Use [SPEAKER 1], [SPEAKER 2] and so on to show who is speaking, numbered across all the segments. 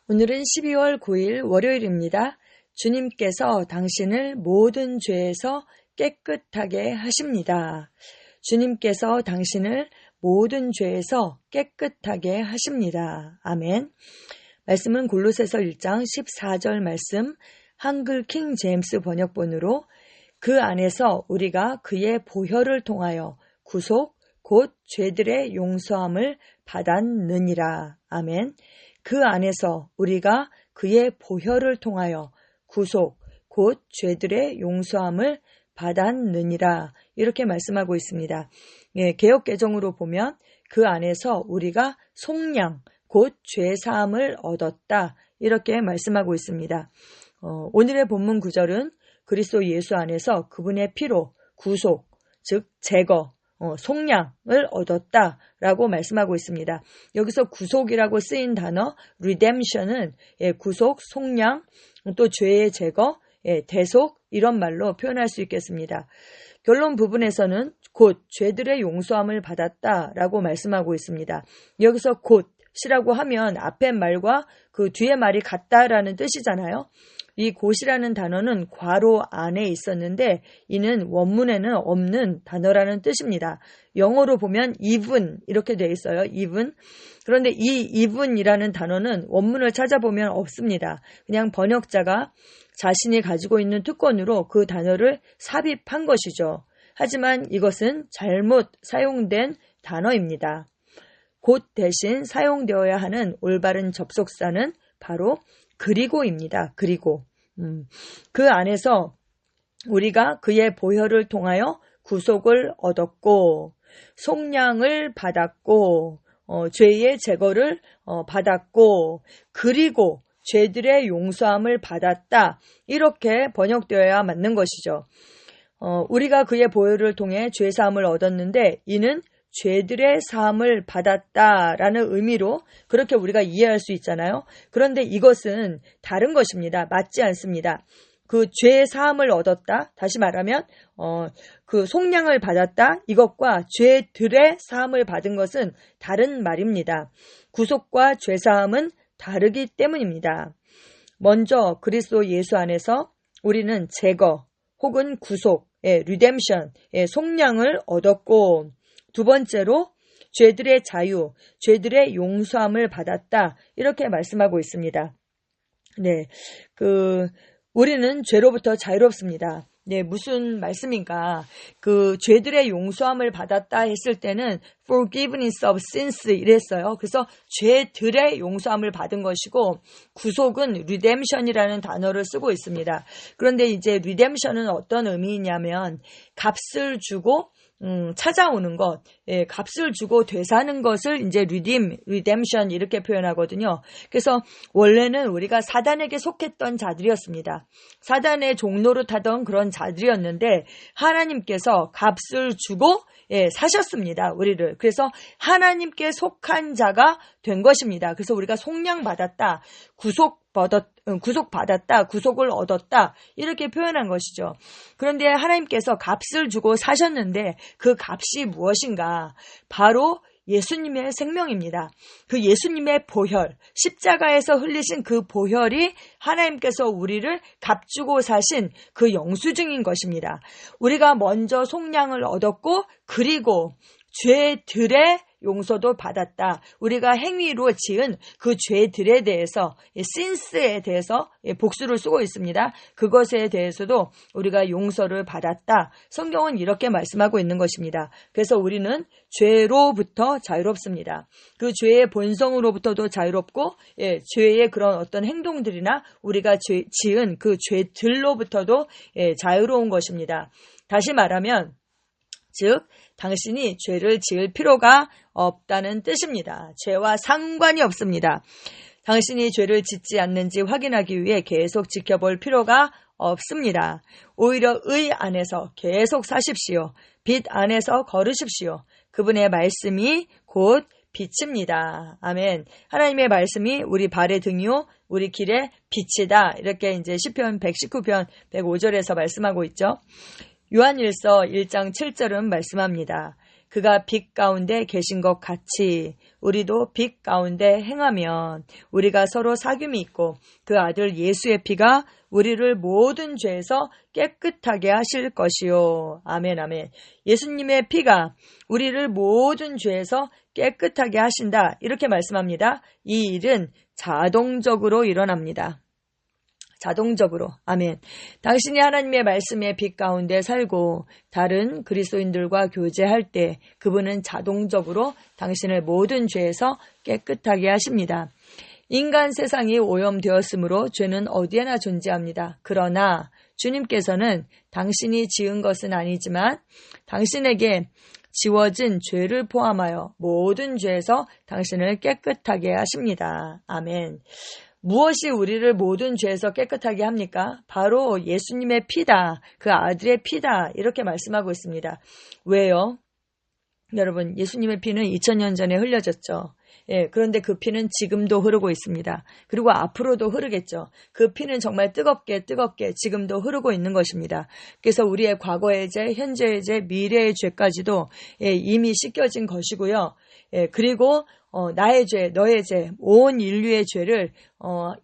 [SPEAKER 1] 오늘은 12월 9일 월요일입니다. 주님께서 당신을 모든 죄에서 깨끗하게 하십니다. 주님께서 당신을 모든 죄에서 깨끗하게 하십니다. 아멘. 말씀은 골로새서 1장 14절 말씀 한글 킹 제임스 번역본으로 그 안에서 우리가 그의 보혈을 통하여 구속 곧 죄들의 용서함을 받았느니라. 아멘. 그 안에서 우리가 그의 보혈을 통하여 구속 곧 죄들의 용서함을 받았느니라. 이렇게 말씀하고 있습니다. 개역 개정으로 보면 그 안에서 우리가 속량 곧 죄사함을 얻었다. 이렇게 말씀하고 있습니다. 오늘의 본문 구절은 그리스도 예수 안에서 그분의 피로 구속, 즉 제거, 속량을 얻었다라고 말씀하고 있습니다. 여기서 구속이라고 쓰인 단어 redemption은 구속, 속량, 또 죄의 제거, 대속 이런 말로 표현할 수 있겠습니다. 결론 부분에서는 곧 죄들의 용서함을 받았다라고 말씀하고 있습니다. 여기서 곧이라고 하면 앞의 말과 그 뒤의 말이 같다라는 뜻이잖아요. 이 곧이라는 단어는 괄호 안에 있었는데 이는 원문에는 없는 단어라는 뜻입니다. 영어로 보면 even 이렇게 되어 있어요. even. 그런데 이 even이라는 단어는 원문을 찾아보면 없습니다. 그냥 번역자가 자신이 가지고 있는 특권으로 그 단어를 삽입한 것이죠. 하지만 이것은 잘못 사용된 단어입니다. 곧 대신 사용되어야 하는 올바른 접속사는 바로 그리고입니다. 그리고 그 안에서 우리가 그의 보혈을 통하여 구속을 얻었고 속량을 받았고 죄의 제거를 받았고 그리고 죄들의 용서함을 받았다. 이렇게 번역되어야 맞는 것이죠. 우리가 그의 보혈을 통해 죄사함을 얻었는데 이는 죄들의 사함을 받았다라는 의미로 그렇게 우리가 이해할 수 있잖아요. 그런데 이것은 다른 것입니다. 맞지 않습니다. 그 죄의 사함을 얻었다. 다시 말하면 그 속량을 받았다. 이것과 죄들의 사함을 받은 것은 다른 말입니다. 구속과 죄사함은 다르기 때문입니다. 먼저 그리스도 예수 안에서 우리는 제거 혹은 구속, redemption, 속량을 얻었고 두 번째로 죄들의 자유, 죄들의 용서함을 받았다. 이렇게 말씀하고 있습니다. 네, 우리는 죄로부터 자유롭습니다. 네, 무슨 말씀인가? 그 죄들의 용서함을 받았다 했을 때는 forgiveness of sins 이랬어요. 그래서 죄들의 용서함을 받은 것이고 구속은 redemption이라는 단어를 쓰고 있습니다. 그런데 이제 redemption은 어떤 의미냐면 값을 주고 찾아오는 것, 값을 주고 되사는 것을 이제 redemption 이렇게 표현하거든요. 그래서 원래는 우리가 사단에게 속했던 자들이었습니다. 사단의 종로를 타던 그런 자들이었는데 하나님께서 값을 주고 사셨습니다. 우리를. 그래서 하나님께 속한 자가 된 것입니다. 그래서 우리가 속량받았다, 구속받았다, 구속을 얻었다 이렇게 표현한 것이죠. 그런데 하나님께서 값을 주고 사셨는데 그 값이 무엇인가? 바로 예수님의 생명입니다. 그 예수님의 보혈, 십자가에서 흘리신 그 보혈이 하나님께서 우리를 값주고 사신 그 영수증인 것입니다. 우리가 먼저 속량을 얻었고 그리고 죄들의 용서도 받았다. 우리가 행위로 지은 그 죄들에 대해서 sins에 대해서 복수를 쓰고 있습니다. 그것에 대해서도 우리가 용서를 받았다. 성경은 이렇게 말씀하고 있는 것입니다. 그래서 우리는 죄로부터 자유롭습니다. 그 죄의 본성으로부터도 자유롭고 죄의 그런 어떤 행동들이나 우리가 지은 그 죄들로부터도 자유로운 것입니다. 다시 말하면 즉 당신이 죄를 지을 필요가 없다는 뜻입니다. 죄와 상관이 없습니다. 당신이 죄를 짓지 않는지 확인하기 위해 계속 지켜볼 필요가 없습니다. 오히려 의 안에서 계속 사십시오. 빛 안에서 걸으십시오. 그분의 말씀이 곧 빛입니다. 아멘. 하나님의 말씀이 우리 발의 등이요 우리 길의 빛이다. 이렇게 이제 시편 119편 105절에서 말씀하고 있죠. 요한일서 1장 7절은 말씀합니다. 그가 빛 가운데 계신 것 같이 우리도 빛 가운데 행하면 우리가 서로 사귐이 있고 그 아들 예수의 피가 우리를 모든 죄에서 깨끗하게 하실 것이요. 아멘, 아멘. 예수님의 피가 우리를 모든 죄에서 깨끗하게 하신다. 이렇게 말씀합니다. 이 일은 자동적으로 일어납니다. 자동적으로. 아멘. 당신이 하나님의 말씀의 빛 가운데 살고 다른 그리스도인들과 교제할 때 그분은 자동적으로 당신을 모든 죄에서 깨끗하게 하십니다. 인간 세상이 오염되었으므로 죄는 어디에나 존재합니다. 그러나 주님께서는 당신이 지은 것은 아니지만 당신에게 지워진 죄를 포함하여 모든 죄에서 당신을 깨끗하게 하십니다. 아멘. 무엇이 우리를 모든 죄에서 깨끗하게 합니까? 바로 예수님의 피다. 그 아들의 피다. 이렇게 말씀하고 있습니다. 왜요? 여러분, 예수님의 피는 2000년 전에 흘려졌죠. 예, 그런데 그 피는 지금도 흐르고 있습니다. 그리고 앞으로도 흐르겠죠. 그 피는 정말 뜨겁게 지금도 흐르고 있는 것입니다. 그래서 우리의 과거의 죄, 현재의 죄, 미래의 죄까지도 이미 씻겨진 것이고요. 그리고 나의 죄, 너의 죄, 온 인류의 죄를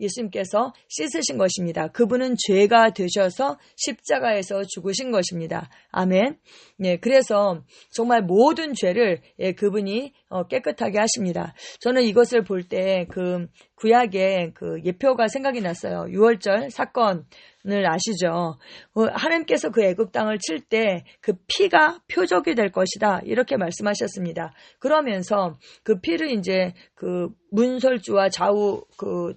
[SPEAKER 1] 예수님께서 씻으신 것입니다. 그분은 죄가 되셔서 십자가에서 죽으신 것입니다. 아멘. 네, 그래서 정말 모든 죄를 그분이 깨끗하게 하십니다. 저는 이것을 볼 때 그 구약의 그 예표가 생각이 났어요. 6월절 사건을 아시죠? 하나님께서 그 애굽 땅을 칠 때 그 피가 표적이 될 것이다. 이렇게 말씀하셨습니다. 그러면서 그 피를 이제 그 문설주와 좌우 그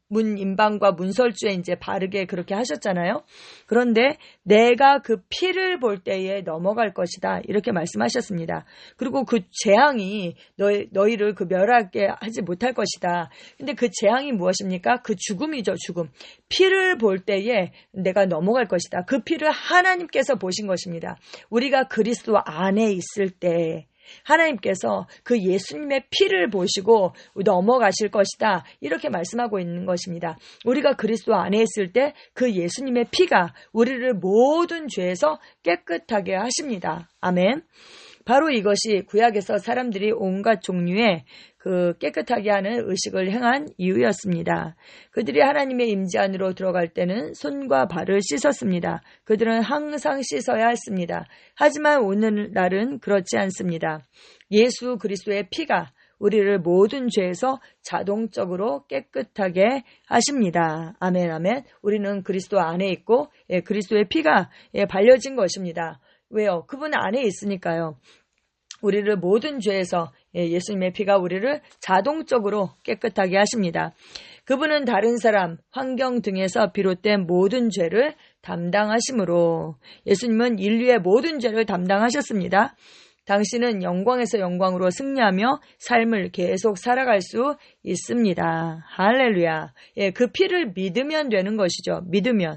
[SPEAKER 1] 문 임방과 문설주에 이제 바르게 그렇게 하셨잖아요. 그런데 내가 그 피를 볼 때에 넘어갈 것이다. 이렇게 말씀하셨습니다. 그리고 그 재앙이 너희를 그 멸하게 하지 못할 것이다. 근데 그 재앙이 무엇입니까? 그 죽음이죠, 죽음. 피를 볼 때에 내가 넘어갈 것이다. 그 피를 하나님께서 보신 것입니다. 우리가 그리스도 안에 있을 때 하나님께서 그 예수님의 피를 보시고 넘어가실 것이다. 이렇게 말씀하고 있는 것입니다. 우리가 그리스도 안에 있을 때 그 예수님의 피가 우리를 모든 죄에서 깨끗하게 하십니다. 아멘. 바로 이것이 구약에서 사람들이 온갖 종류의 그 깨끗하게 하는 의식을 행한 이유였습니다. 그들이 하나님의 임재 안으로 들어갈 때는 손과 발을 씻었습니다. 그들은 항상 씻어야 했습니다. 하지만 오늘날은 그렇지 않습니다. 예수 그리스도의 피가 우리를 모든 죄에서 자동적으로 깨끗하게 하십니다. 아멘, 아멘. 우리는 그리스도 안에 있고 그리스도의 피가 발려진 것입니다. 왜요? 그분 안에 있으니까요. 우리를 모든 죄에서 예수님의 피가 우리를 자동적으로 깨끗하게 하십니다. 그분은 다른 사람, 환경 등에서 비롯된 모든 죄를 담당하시므로 예수님은 인류의 모든 죄를 담당하셨습니다. 당신은 영광에서 영광으로 승리하며 삶을 계속 살아갈 수 있습니다. 할렐루야. 그 피를 믿으면 되는 것이죠. 믿으면.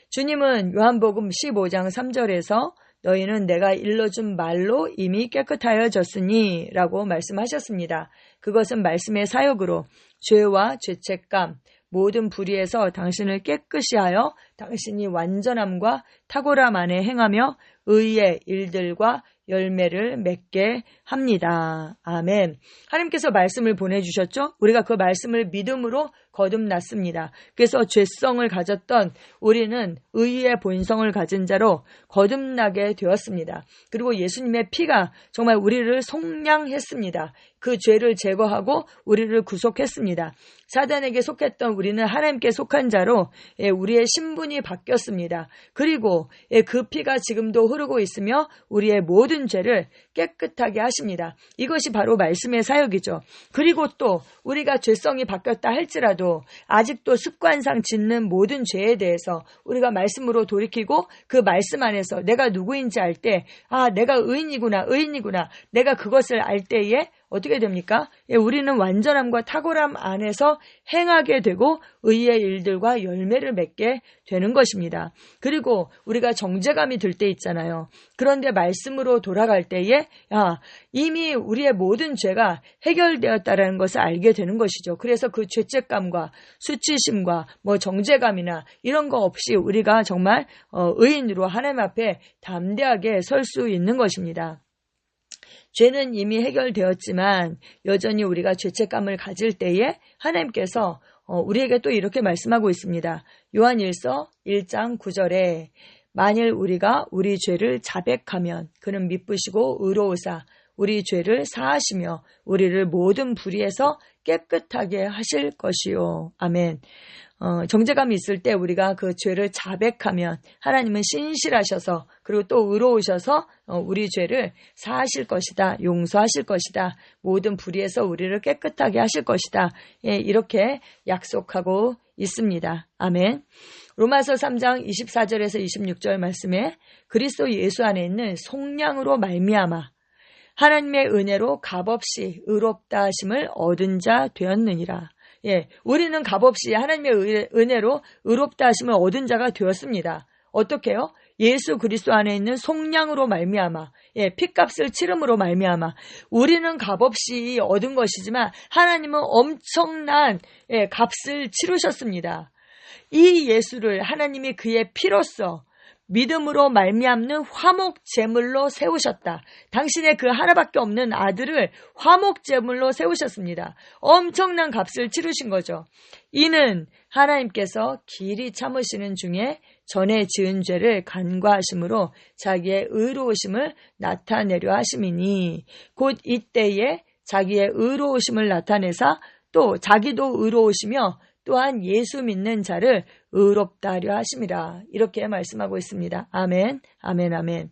[SPEAKER 1] 주님은 요한복음 15장 3절에서 너희는 내가 일러준 말로 이미 깨끗하여졌으니 라고 말씀하셨습니다. 그것은 말씀의 사역으로 죄와 죄책감, 모든 불의에서 당신을 깨끗이 하여 당신이 완전함과 탁월함 안에 행하며 의의 일들과 열매를 맺게 합니다. 아멘. 하나님께서 말씀을 보내주셨죠? 우리가 그 말씀을 믿음으로 거듭났습니다. 그래서 죄성을 가졌던 우리는 의의 본성을 가진 자로 거듭나게 되었습니다. 그리고 예수님의 피가 정말 우리를 속량했습니다. 그 죄를 제거하고 우리를 구속했습니다. 사단에게 속했던 우리는 하나님께 속한 자로 우리의 신분이 바뀌었습니다. 그리고 그 피가 지금도 흐르고 있으며 우리의 모든 죄를 깨끗하게 하십니다. 이것이 바로 말씀의 사역이죠. 그리고 또 우리가 죄성이 바뀌었다 할지라도 아직도 습관상 짓는 모든 죄에 대해서 우리가 말씀으로 돌이키고 그 말씀 안에서 내가 누구인지 알 때 내가 의인이구나 내가 그것을 알 때에 어떻게 됩니까? 우리는 완전함과 탁월함 안에서 행하게 되고 의의 일들과 열매를 맺게 되는 것입니다. 그리고 우리가 정죄감이 들 때 있잖아요. 그런데 말씀으로 돌아갈 때에 이미 우리의 모든 죄가 해결되었다라는 것을 알게 되는 것이죠. 그래서 그 죄책감과 수치심과 정죄감이나 이런 거 없이 우리가 정말 의인으로 하나님 앞에 담대하게 설 수 있는 것입니다. 죄는 이미 해결되었지만 여전히 우리가 죄책감을 가질 때에 하나님께서 우리에게 또 이렇게 말씀하고 있습니다. 요한일서 1장 9절에 만일 우리가 우리 죄를 자백하면 그는 미쁘시고 의로우사 우리 죄를 사하시며 우리를 모든 불의에서 깨끗하게 하실 것이요. 아멘. 정죄감이 있을 때 우리가 그 죄를 자백하면 하나님은 신실하셔서 그리고 또 의로우셔서 우리 죄를 사하실 것이다. 용서하실 것이다. 모든 불의에서 우리를 깨끗하게 하실 것이다. 예, 이렇게 약속하고 있습니다. 아멘. 로마서 3장 24절에서 26절 말씀에 그리스도 예수 안에 있는 속량으로 말미암아 하나님의 은혜로 값없이 의롭다 하심을 얻은 자 되었느니라. 예, 우리는 값없이 하나님의 은혜로 의롭다 하심을 얻은 자가 되었습니다. 어떻게요? 예수 그리스도 안에 있는 속량으로 말미암아, 예, 핏값을 치름으로 말미암아. 우리는 값없이 얻은 것이지만 하나님은 엄청난 값을 치르셨습니다. 이 예수를 하나님이 그의 피로써 믿음으로 말미암는 화목 제물로 세우셨다. 당신의 그 하나밖에 없는 아들을 화목 제물로 세우셨습니다. 엄청난 값을 치르신 거죠. 이는 하나님께서 길이 참으시는 중에 전에 지은 죄를 간과하심으로 자기의 의로우심을 나타내려 하심이니 곧 이때에 자기의 의로우심을 나타내사 또 자기도 의로우시며 또한 예수 믿는 자를 의롭다 하려 하심이라. 이렇게 말씀하고 있습니다. 아멘, 아멘, 아멘.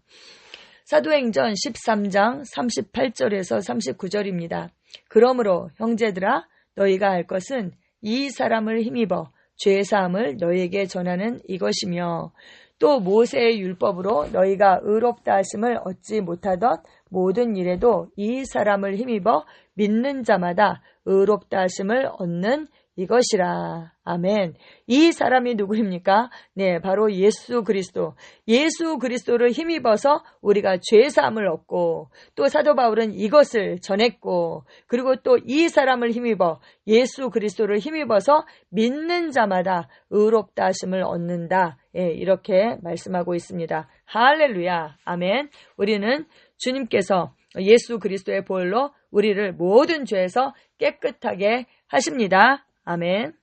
[SPEAKER 1] 사도행전 13장 38절에서 39절입니다. 그러므로 형제들아 너희가 알 것은 이 사람을 힘입어 죄사함을 너희에게 전하는 이것이며 또 모세의 율법으로 너희가 의롭다 하심을 얻지 못하던 모든 일에도 이 사람을 힘입어 믿는 자마다 의롭다 하심을 얻는 이것이라. 아멘. 이 사람이 누구입니까? 네, 바로 예수 그리스도. 예수 그리스도를 힘입어서 우리가 죄사함을 얻고 또 사도 바울은 이것을 전했고 그리고 또 이 사람을 힘입어 예수 그리스도를 힘입어서 믿는 자마다 의롭다 하심을 얻는다. 예, 이렇게 말씀하고 있습니다. 할렐루야. 아멘. 우리는 주님께서 예수 그리스도의 보혈로 우리를 모든 죄에서 깨끗하게 하십니다. 아멘.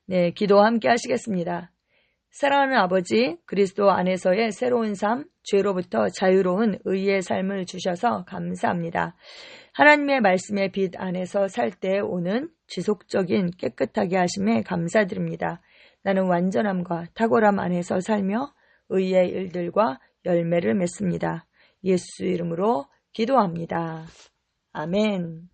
[SPEAKER 1] 네, 기도 함께 하시겠습니다. 사랑하는 아버지, 그리스도 안에서의 새로운 삶, 죄로부터 자유로운 의의 삶을 주셔서 감사합니다. 하나님의 말씀의 빛 안에서 살 때 오는 지속적인 깨끗하게 하심에 감사드립니다. 나는 완전함과 탁월함 안에서 살며 의의 일들과 열매를 맺습니다. 예수 이름으로 기도합니다. 아멘.